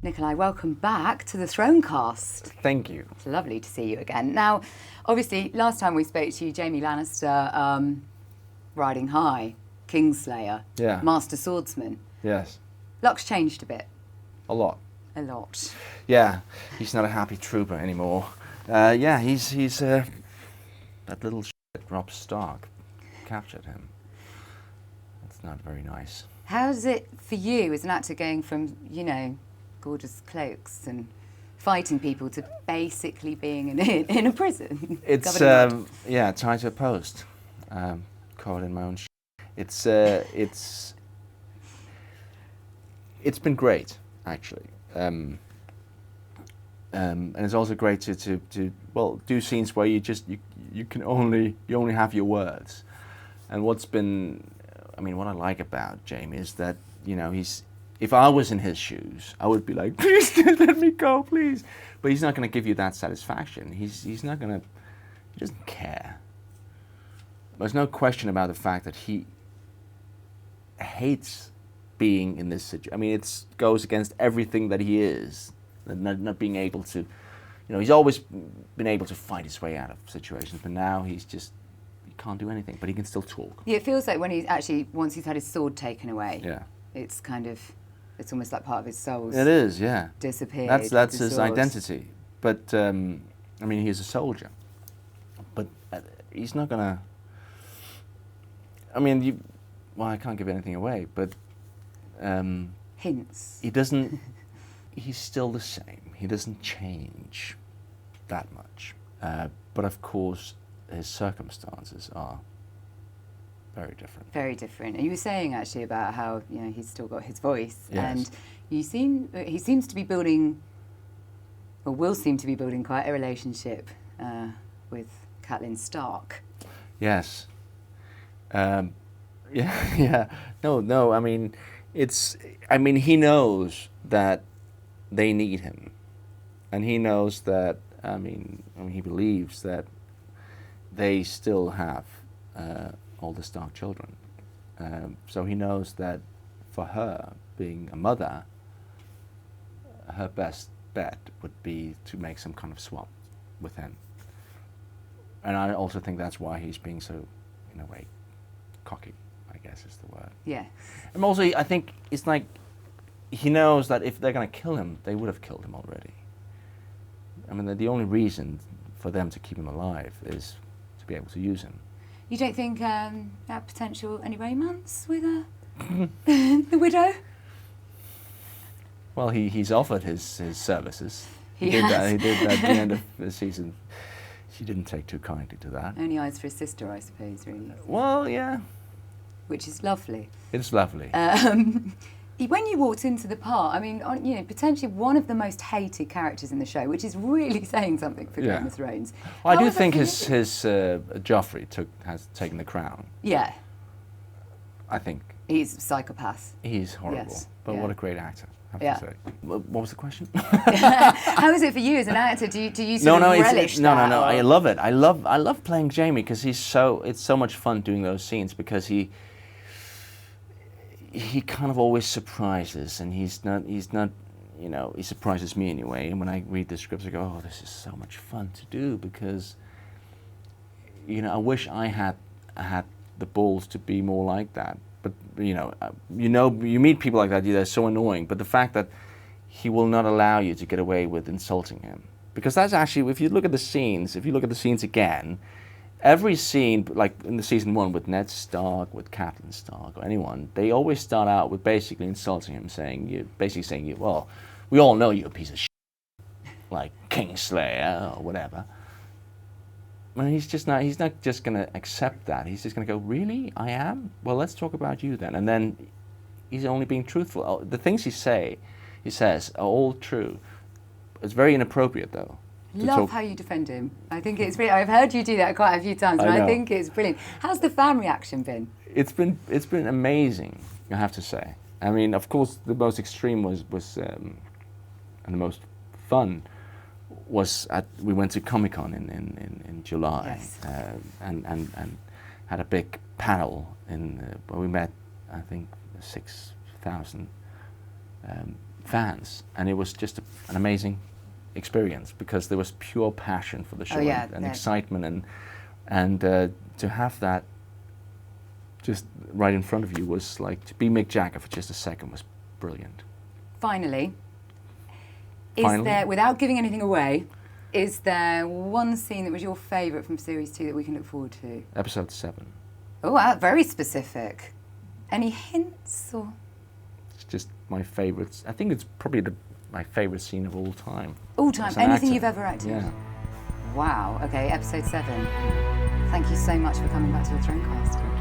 Nikolaj, welcome back to the Thronecast. Thank you. It's lovely to see you again. Now, obviously, last time we spoke to you, Jaime Lannister, riding high, Kingslayer, Master Swordsman. Yes. Luck's changed a bit. A lot. A lot. Yeah, he's not a happy trooper anymore. He's that little shit Rob Stark captured him. That's not very nice. How's it for you as an actor going from, gorgeous cloaks and fighting people to basically being in a prison? It's tied to a post, caught in my own. It's been great actually, and it's also great to do scenes where you only have your words, and what I like about Jaime is that if I was in his shoes, I would be like, please let me go, please. But he's not going to give you that satisfaction. He's not going to. He doesn't care. There's no question about the fact that he hates being in this situation. It goes against everything that he is. Not being able to, he's always been able to fight his way out of situations, but now he can't do anything, but he can still talk. Yeah, it feels like when once he's had his sword taken away, it's it's almost like part of his soul. It is, yeah. Disappeared. That's his identity. But, he's a soldier. But he's not gonna, I can't give anything away, but... hints. He's still the same. He doesn't change that much. But of course, his circumstances are very different. Very different. And you were saying actually about how he's still got his voice, yes. And he seems to be building, or will seem to be building, quite a relationship with Catelyn Stark. Yes. Yeah. No. He knows that they need him, and he knows that. He believes that they still have all the Stark children. So he knows that for her, being a mother, her best bet would be to make some kind of swap with him. And I also think that's why he's being so, in a way, cocky, I guess is the word. Yeah. And also, I think it's like, he knows that if they're going to kill him, they would have killed him already. The only reason for them to keep him alive is to be able to use him. You don't think that potential any romance with the widow? Well, he's offered his services. He did that at the end of the season. She didn't take too kindly to that. Only eyes for his sister, I suppose, really. Well, yeah. Which is lovely. It's lovely. When you walked into the part, potentially one of the most hated characters in the show, which is really saying something for Game of Thrones. Well, I do think his Joffrey has taken the crown. Yeah. I think. He's a psychopath. He's horrible. Yes. But what a great actor, I have to say. What was the question? How is it for you as an actor? Do you sort of relish that? No. I love it. I love playing Jaime because it's so much fun doing those scenes because he kind of always surprises, and he surprises me anyway. And when I read the scripts, I go, oh, this is so much fun to do because, I wish I had the balls to be more like that. But, you meet people like that, they're so annoying. But the fact that he will not allow you to get away with insulting him. Because that's actually, if you look at the scenes again, every scene, like in the season 1 with Ned Stark, with Catelyn Stark, or anyone, they always start out with basically insulting him, saying, well, we all know you're a piece of shit, like Kingslayer or whatever. He's not just going to accept that. He's just going to go, really? I am? Well, let's talk about you then. And then he's only being truthful. The things he says are all true. It's very inappropriate, though. Love how you defend him. I think it's brilliant. I've heard you do that quite a few times, and I think it's brilliant. How's the fan reaction been? It's been amazing, I have to say. Of course, the most extreme was and the most fun was we went to Comic-Con in July, yes. and had a big panel where we met, I think, 6,000 fans, and it was just an amazing experience because there was pure passion for the show and excitement, and to have that just right in front of you was like, to be Mick Jagger for just a second was brilliant. Finally, is there, without giving anything away, is there one scene that was your favourite from Series 2 that we can look forward to? Episode 7. Oh, wow, very specific. Any hints? Or? It's just my favourite. I think it's probably my favourite scene of all time. All time? Anything you've ever acted? Yeah. Wow, okay, episode 7. Thank you so much for coming back to the Thronecast.